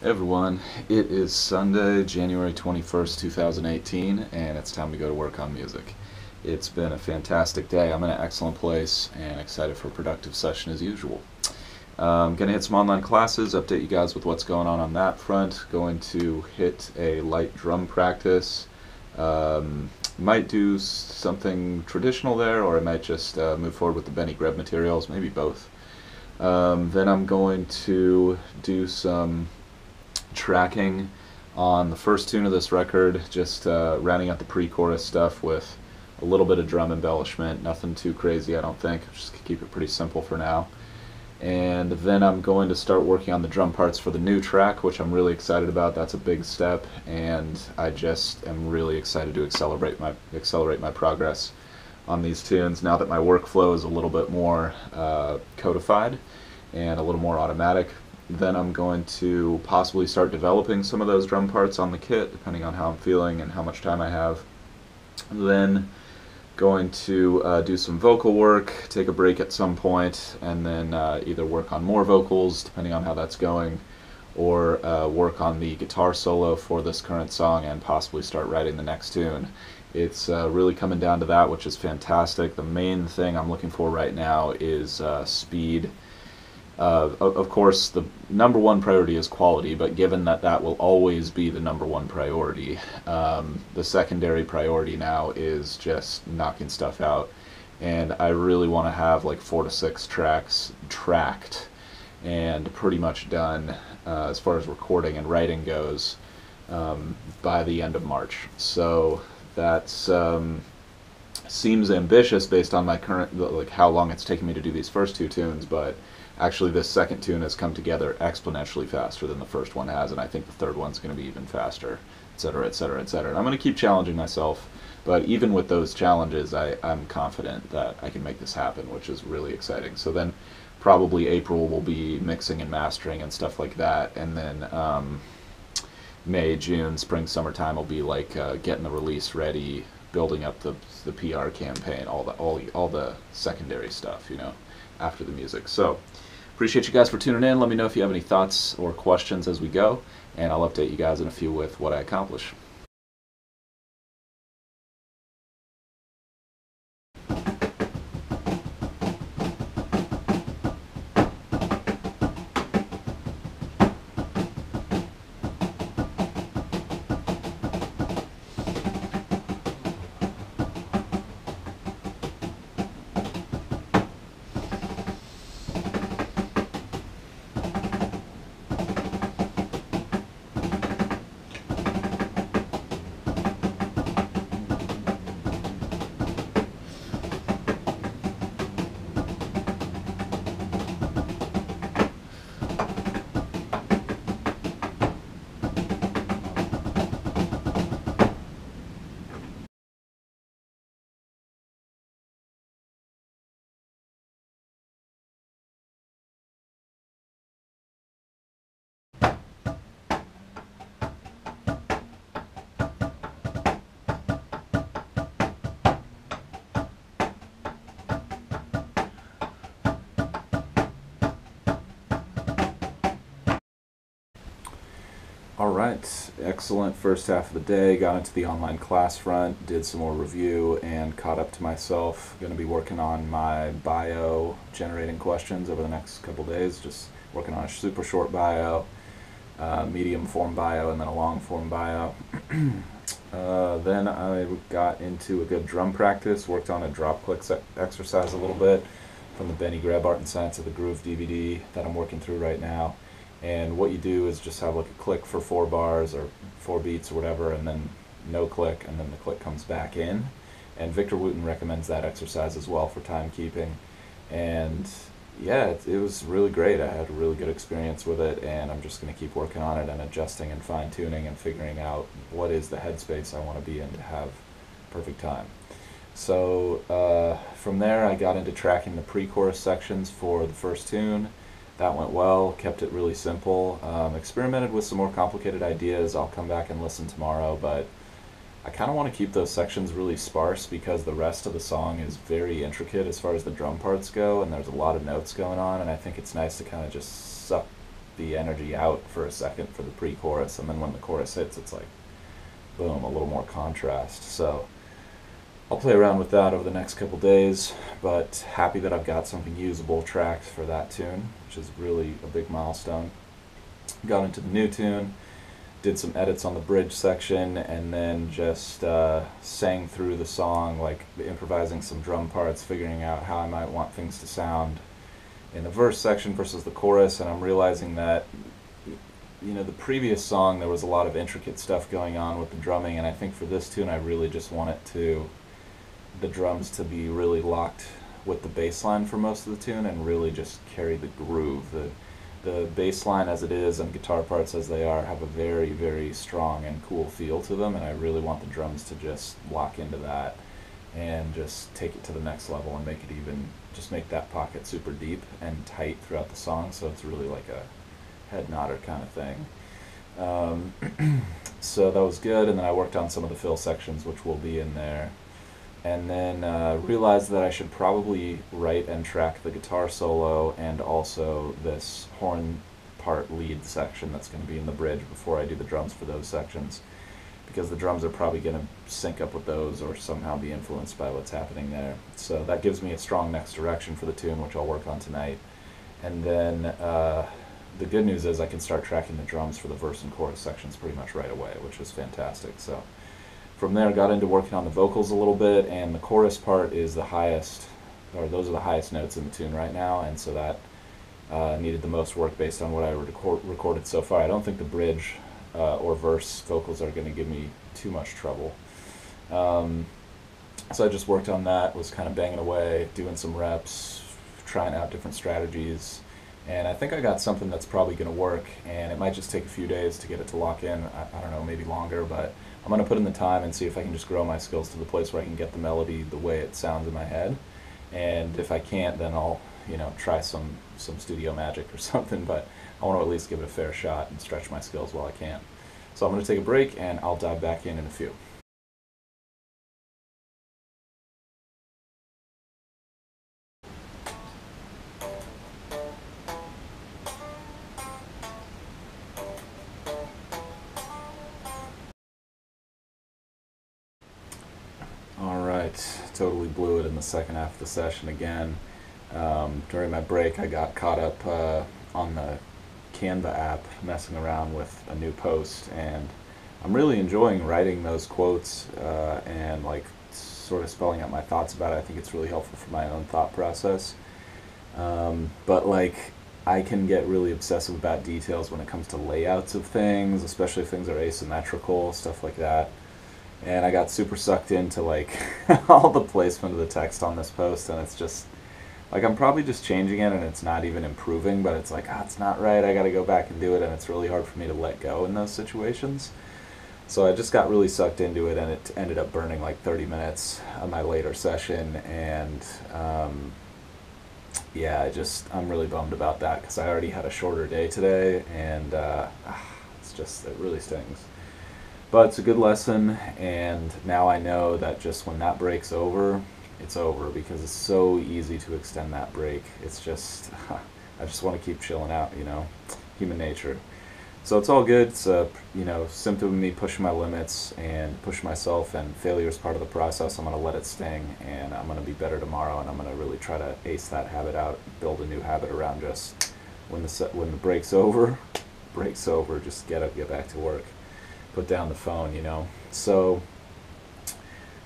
Hey everyone, it is Sunday, January 21st, 2018, and it's time to go to work on music. It's been a fantastic day. I'm in an excellent place and excited for a productive session as usual. Going to hit some online classes, update you guys with what's going on that front. Going to hit a light drum practice. Might do something traditional there, or I might just move forward with the Benny Greb materials, maybe both. Then I'm going to do some tracking on the first tune of this record, just rounding out the pre-chorus stuff with a little bit of drum embellishment, nothing too crazy I don't think, just keep it pretty simple for now. And then I'm going to start working on the drum parts for the new track, which I'm really excited about. That's a big step, and I just am really excited to accelerate my progress on these tunes now that my workflow is a little bit more codified and a little more automatic. Then I'm going to possibly start developing some of those drum parts on the kit, depending on how I'm feeling and how much time I have. Then going to do some vocal work, take a break at some point, and then either work on more vocals, depending on how that's going, or work on the guitar solo for this current song and possibly start writing the next tune. It's really coming down to that, which is fantastic. The main thing I'm looking for right now is speed. Of course, the number one priority is quality, but given that that will always be the number one priority, the secondary priority now is just knocking stuff out. And I really want to have like 4 to 6 tracks tracked and pretty much done as far as recording and writing goes by the end of March. So that's seems ambitious based on my current, like how long it's taken me to do these first 2 tunes, but actually this second tune has come together exponentially faster than the first one has, and I think the third one's going to be even faster, etc., etc., etc. And I'm going to keep challenging myself, but even with those challenges, I'm confident that I can make this happen, which is really exciting. So then probably April will be mixing and mastering and stuff like that, and then May, June, spring, summertime will be like getting the release ready, building up the PR campaign, all the secondary stuff, you know, after the music. So appreciate you guys for tuning in. Let me know if you have any thoughts or questions as we go, and I'll update you guys in a few with what I accomplish. Alright, excellent first half of the day. Got into the online class front, did some more review, and caught up to myself. Going to be working on my bio generating questions over the next couple days. Just working on a super short bio, medium form bio, and then a long form bio. Then I got into a good drum practice, worked on a drop click exercise a little bit from the Benny Greb Art and Science of the Groove DVD that I'm working through right now. And what you do is just have like a click for 4 bars or 4 beats or whatever, and then no click, and then the click comes back in. And Victor Wooten recommends that exercise as well for timekeeping. And yeah, it was really great. I had a really good experience with it, and I'm just going to keep working on it and adjusting and fine-tuning and figuring out what is the headspace I want to be in to have perfect time. So from there I got into tracking the pre-chorus sections for the first tune. That went well, kept it really simple. Experimented with some more complicated ideas. I'll come back and listen tomorrow, but I kind of want to keep those sections really sparse because the rest of the song is very intricate as far as the drum parts go, and there's a lot of notes going on, and I think it's nice to kind of just suck the energy out for a second for the pre-chorus, and then when the chorus hits, it's like, boom, a little more contrast. So I'll play around with that over the next couple days, but happy that I've got something usable tracked for that tune, which is really a big milestone. Got into the new tune, did some edits on the bridge section, and then just sang through the song, like improvising some drum parts, figuring out how I might want things to sound in the verse section versus the chorus. And I'm realizing that, you know, the previous song there was a lot of intricate stuff going on with the drumming, and I think for this tune I really just want the drums to be really locked with the bass line for most of the tune and really just carry the groove. The bass line as it is and guitar parts as they are have a very, very strong and cool feel to them, and I really want the drums to just lock into that and just take it to the next level and make it even, just make that pocket super deep and tight throughout the song, so it's really like a head nodder kind of thing. So that was good, and then I worked on some of the fill sections which will be in there, and then realized that I should probably write and track the guitar solo and also this horn part lead section that's going to be in the bridge before I do the drums for those sections, because the drums are probably going to sync up with those or somehow be influenced by what's happening there. So that gives me a strong next direction for the tune, which I'll work on tonight. And then the good news is I can start tracking the drums for the verse and chorus sections pretty much right away, which is fantastic. So from there, got into working on the vocals a little bit, and the chorus part is the highest, or those are the highest notes in the tune right now, and so that needed the most work based on what I recorded so far. I don't think the bridge or verse vocals are going to give me too much trouble. So I just worked on that, was kind of banging away, doing some reps, trying out different strategies, and I think I got something that's probably going to work, and it might just take a few days to get it to lock in. I don't know, maybe longer, but I'm going to put in the time and see if I can just grow my skills to the place where I can get the melody the way it sounds in my head. And if I can't, then I'll, you know, try some studio magic or something, but I want to at least give it a fair shot and stretch my skills while I can. So I'm going to take a break, and I'll dive back in a few. Totally blew it in the second half of the session again. During my break, I got caught up on the Canva app messing around with a new post, and I'm really enjoying writing those quotes and like sort of spelling out my thoughts about it. I think it's really helpful for my own thought process. But like, I can get really obsessive about details when it comes to layouts of things, especially if things are asymmetrical, stuff like that. And I got super sucked into like all the placement of the text on this post, and it's just like I'm probably just changing it and it's not even improving, but it's like, it's not right, I gotta go back and do it, and it's really hard for me to let go in those situations. So I just got really sucked into it, and it ended up burning like 30 minutes of my later session, and yeah, I'm really bummed about that because I already had a shorter day today, and it really stings. But it's a good lesson, and now I know that just when that break's over, it's over, because it's so easy to extend that break. It's just, I just want to keep chilling out, you know, human nature. So it's all good. It's a, you know, symptom of me pushing my limits and pushing myself, and failure is part of the process. I'm going to let it sting, and I'm going to be better tomorrow, and I'm going to really try to ace that habit out, build a new habit around just when the break's over, just get up, get back to work. Put down the phone, you know. So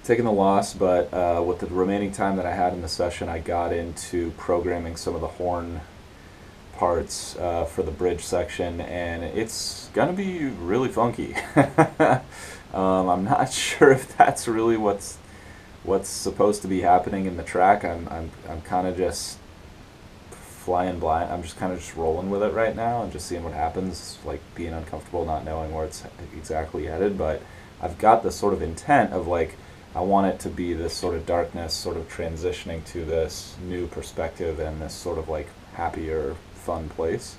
taking the loss, but with the remaining time that I had in the session, I got into programming some of the horn parts for the bridge section, and it's gonna be really funky. I'm not sure if that's really what's supposed to be happening in the track. I'm kind of just flying blind. I'm just kind of just rolling with it right now and just seeing what happens, like being uncomfortable, not knowing where it's exactly headed. But I've got this sort of intent of like, I want it to be this sort of darkness, sort of transitioning to this new perspective and this sort of like happier, fun place.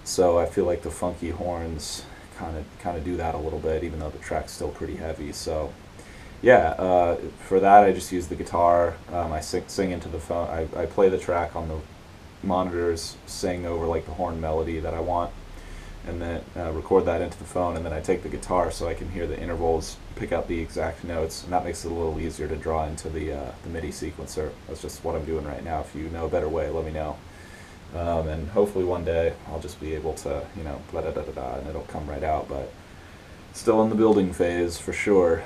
So I feel like the funky horns kind of do that a little bit, even though the track's still pretty heavy. So yeah, for that I just use the guitar. I sing into the phone. I play the track on the monitors sing over like the horn melody that I want, and then record that into the phone, and then I take the guitar so I can hear the intervals, pick out the exact notes, and that makes it a little easier to draw into the MIDI sequencer. That's just what I'm doing right now. If you know a better way, let me know. And hopefully one day I'll just be able to, blah da da da da, and it'll come right out. But still in the building phase for sure.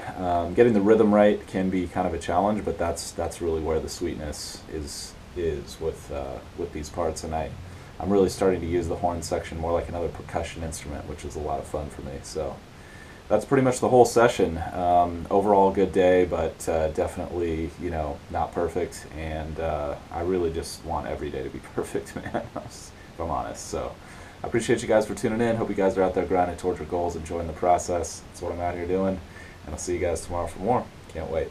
Getting the rhythm right can be kind of a challenge, but that's really where the sweetness is with these parts, and I'm really starting to use the horn section more like another percussion instrument, which is a lot of fun for me. So that's pretty much the whole session. Overall, good day, but definitely, not perfect. And I really just want every day to be perfect, man, if I'm honest. So I appreciate you guys for tuning in. Hope you guys are out there grinding towards your goals, enjoying the process. That's what I'm out here doing. And I'll see you guys tomorrow for more. Can't wait.